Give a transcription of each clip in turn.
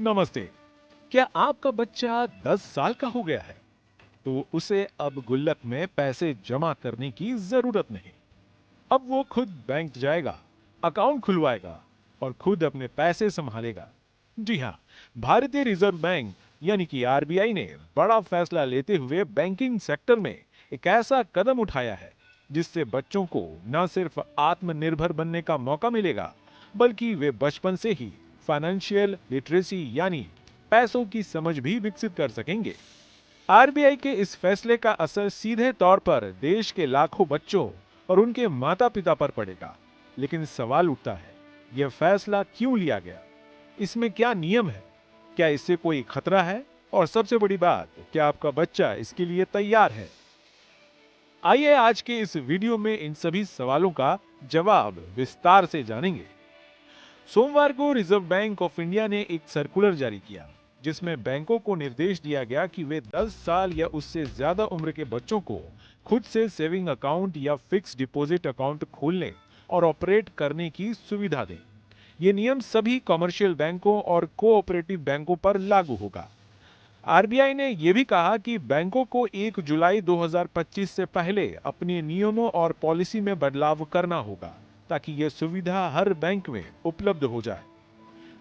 नमस्ते। क्या आपका बच्चा 10 साल का हो गया है? तो उसे अब गुल्लक में पैसे जमा करने की जरूरत नहीं। अब वो खुद बैंक जाएगा, अकाउंट खुलवाएगा और खुद अपने पैसे संभालेगा। जी हाँ, भारतीय रिजर्व बैंक यानी कि आरबीआई ने बड़ा फैसला लेते हुए बैंकिंग सेक्टर में एक ऐसा कदम उठाया है जिससे बच्चों को न सिर्फ आत्मनिर्भर बनने का मौका मिलेगा, बल्कि वे बचपन से ही फाइनेंशियल लिटरेसी यानी पैसों की समझ भी विकसित कर सकेंगे। आरबीआई के इस फैसले का असर सीधे तौर पर देश के लाखों बच्चों और उनके माता पिता पर पड़ेगा। लेकिन सवाल उठता है, यह फैसला क्यों लिया गया? इसमें क्या नियम है? क्या इससे कोई खतरा है? और सबसे बड़ी बात, क्या आपका बच्चा इसके लिए तैयार है? आइए आज के इस वीडियो में इन सभी सवालों का जवाब विस्तार से जानेंगे। सोमवार को रिजर्व बैंक ऑफ इंडिया ने एक सर्कुलर जारी किया जिसमें बैंकों को निर्देश दिया गया कि वे 10 साल या उससे ज्यादा उम्र के बच्चों को खुद से सेविंग अकाउंट या फिक्स डिपॉजिट अकाउंट खोलने और ऑपरेट करने की सुविधा दें। ये नियम सभी कमर्शियल बैंकों और कोऑपरेटिव बैंकों पर लागू होगा। आरबीआई ने यह भी कहा कि बैंकों को 1 जुलाई 2025 से पहले अपने नियमों और पॉलिसी में बदलाव करना होगा ताकि यह सुविधा हर बैंक में उपलब्ध हो जाए।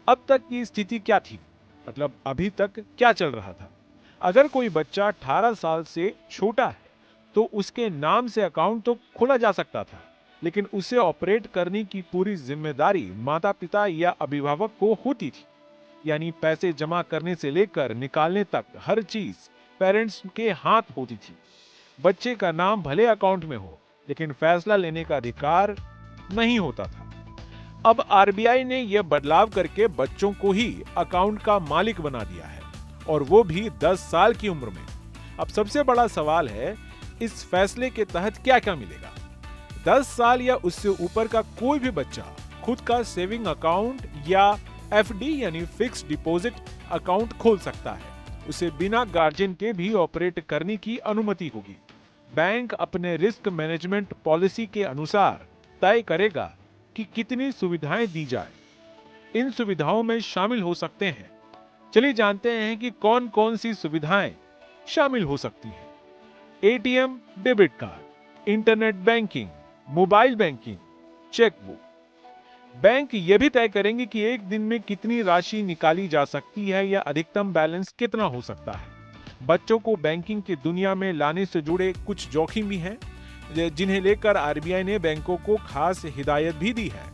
अब तक की स्थिति क्या थी? मतलब अभी तक क्या चल रहा था? अगर कोई बच्चा 18 साल से छोटा है तो उसके नाम से अकाउंट तो खोला जा सकता था, लेकिन उसे ऑपरेट करने की पूरी जिम्मेदारी माता पिता या अभिभावक को होती थी। यानी पैसे जमा करने से लेकर निकालने तक हर चीज पेरेंट्स के हाथ होती थी। बच्चे का नाम भले अकाउंट में हो, लेकिन फैसला लेने का अधिकार नहीं होता था। अब आरबीआई ने यह बदलाव करके बच्चों को ही अकाउंट का मालिक बना दिया है, और वो भी 10 साल की उम्र में। अब सबसे बड़ा सवाल है, इस फैसले के तहत क्या क्या मिलेगा? 10 साल या उससे ऊपर का कोई भी बच्चा खुद का सेविंग अकाउंट या एफडी यानी फिक्स डिपॉजिट अकाउंट खोल सकता है। उसे बिना गार्जियन के भी ऑपरेट करने की अनुमति होगी। बैंक अपने रिस्क मैनेजमेंट पॉलिसी के अनुसार तय करेगा कि कितनी सुविधाएं दी जाए। इन सुविधाओं में शामिल हो सकते हैं, चलिए जानते हैं कि कौन कौन सी सुविधाएं शामिल हो सकती हैं। ATM, debit card, internet banking, mobile banking, chequebook. Bank यह भी तय करेंगे कि एक दिन में कितनी राशि निकाली जा सकती है या अधिकतम बैलेंस कितना हो सकता है। बच्चों को बैंकिंग की दुनिया में लाने से जुड़े कुछ जोखिम भी हैं, जिन्हें लेकर आरबीआई ने बैंकों को खास हिदायत भी दी है।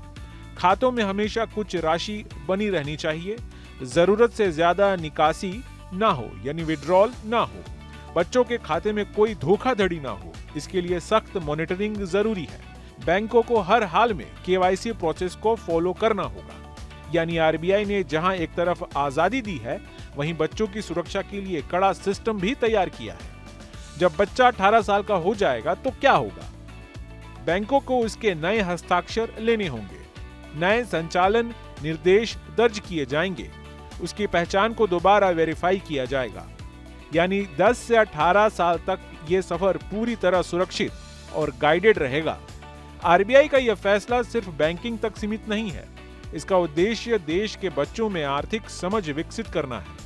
खातों में हमेशा कुछ राशि बनी रहनी चाहिए, जरूरत से ज्यादा निकासी ना हो यानी विड्रॉल ना हो। बच्चों के खाते में कोई धोखाधड़ी ना हो, इसके लिए सख्त मॉनिटरिंग जरूरी है। बैंकों को हर हाल में केवाईसी प्रोसेस को फॉलो करना होगा। यानी आरबीआई ने जहां एक तरफ आजादी दी है, वहीं बच्चों की सुरक्षा के लिए कड़ा सिस्टम भी तैयार किया है। जब बच्चा 18 साल का हो जाएगा तो क्या होगा? बैंकों को उसके नए हस्ताक्षर लेने होंगे, नए संचालन निर्देश दर्ज किए जाएंगे, उसकी पहचान को दोबारा वेरीफाई किया जाएगा। यानी 10 से 18 साल तक यह सफर पूरी तरह सुरक्षित और गाइडेड रहेगा। आरबीआई का यह फैसला सिर्फ बैंकिंग तक सीमित नहीं है। इसका उद्देश्य देश के बच्चों में आर्थिक समझ विकसित करना है।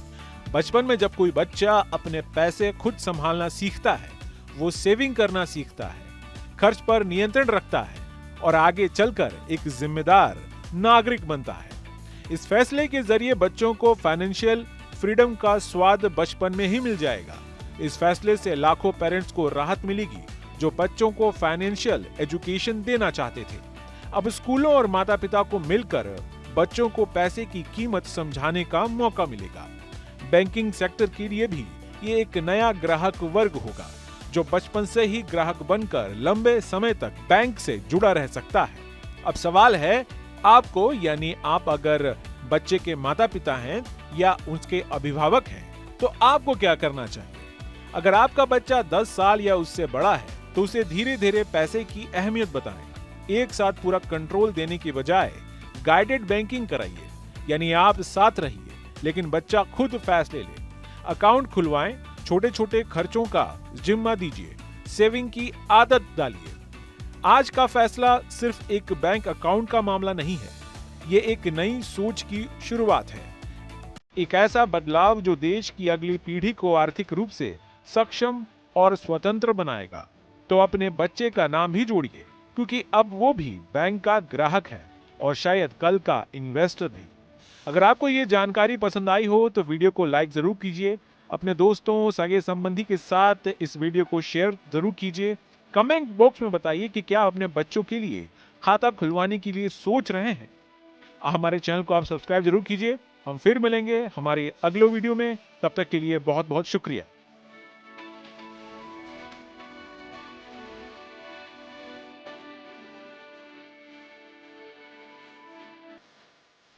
बचपन में जब कोई बच्चा अपने पैसे खुद संभालना सीखता है, वो सेविंग करना सीखता है, खर्च पर नियंत्रण रखता है और आगे चलकर एक जिम्मेदार नागरिक बनता है। इस फैसले के जरिए बच्चों को फाइनेंशियल फ्रीडम का स्वाद बचपन में ही मिल जाएगा। इस फैसले से लाखों पेरेंट्स को राहत मिलेगी जो बच्चों को फाइनेंशियल एजुकेशन देना चाहते थे। अब स्कूलों और माता पिता को मिलकर बच्चों को पैसे की कीमत समझाने का मौका मिलेगा। बैंकिंग सेक्टर के लिए भी ये एक नया ग्राहक वर्ग होगा जो बचपन से ही ग्राहक बनकर लंबे समय तक बैंक से जुड़ा रह सकता है। अब सवाल है आपको, यानी आप अगर बच्चे के माता पिता हैं या उसके अभिभावक हैं, तो आपको क्या करना चाहिए? अगर आपका बच्चा 10 साल या उससे बड़ा है तो उसे धीरे धीरे पैसे की अहमियत बताएं। एक साथ पूरा कंट्रोल देने की बजाय गाइडेड बैंकिंग कराइए, यानी आप साथ रहिए लेकिन बच्चा खुद फैसले ले। अकाउंट खुलवाएं, छोटे छोटे खर्चों का जिम्मा दीजिए, सेविंग की आदत डालिए। आज का फैसला सिर्फ एक बैंक अकाउंट का मामला नहीं है, ये एक नई सोच की शुरुआत है। एक ऐसा बदलाव जो देश की अगली पीढ़ी को आर्थिक रूप से सक्षम और स्वतंत्र बनाएगा। तो अपने बच्चे का नाम ही जोड़िए, क्योंकि अब वो भी बैंक का ग्राहक है और शायद कल का इन्वेस्टर भी। अगर आपको ये जानकारी पसंद आई हो तो वीडियो को लाइक जरूर कीजिए, अपने दोस्तों सगे संबंधी के साथ इस वीडियो को शेयर जरूर कीजिए। कमेंट बॉक्स में बताइए कि क्या अपने बच्चों के लिए खाता खुलवाने के लिए सोच रहे हैं। हमारे चैनल को आप सब्सक्राइब जरूर कीजिए। हम फिर मिलेंगे हमारे अगले वीडियो में, तब तक के लिए बहुत बहुत शुक्रिया।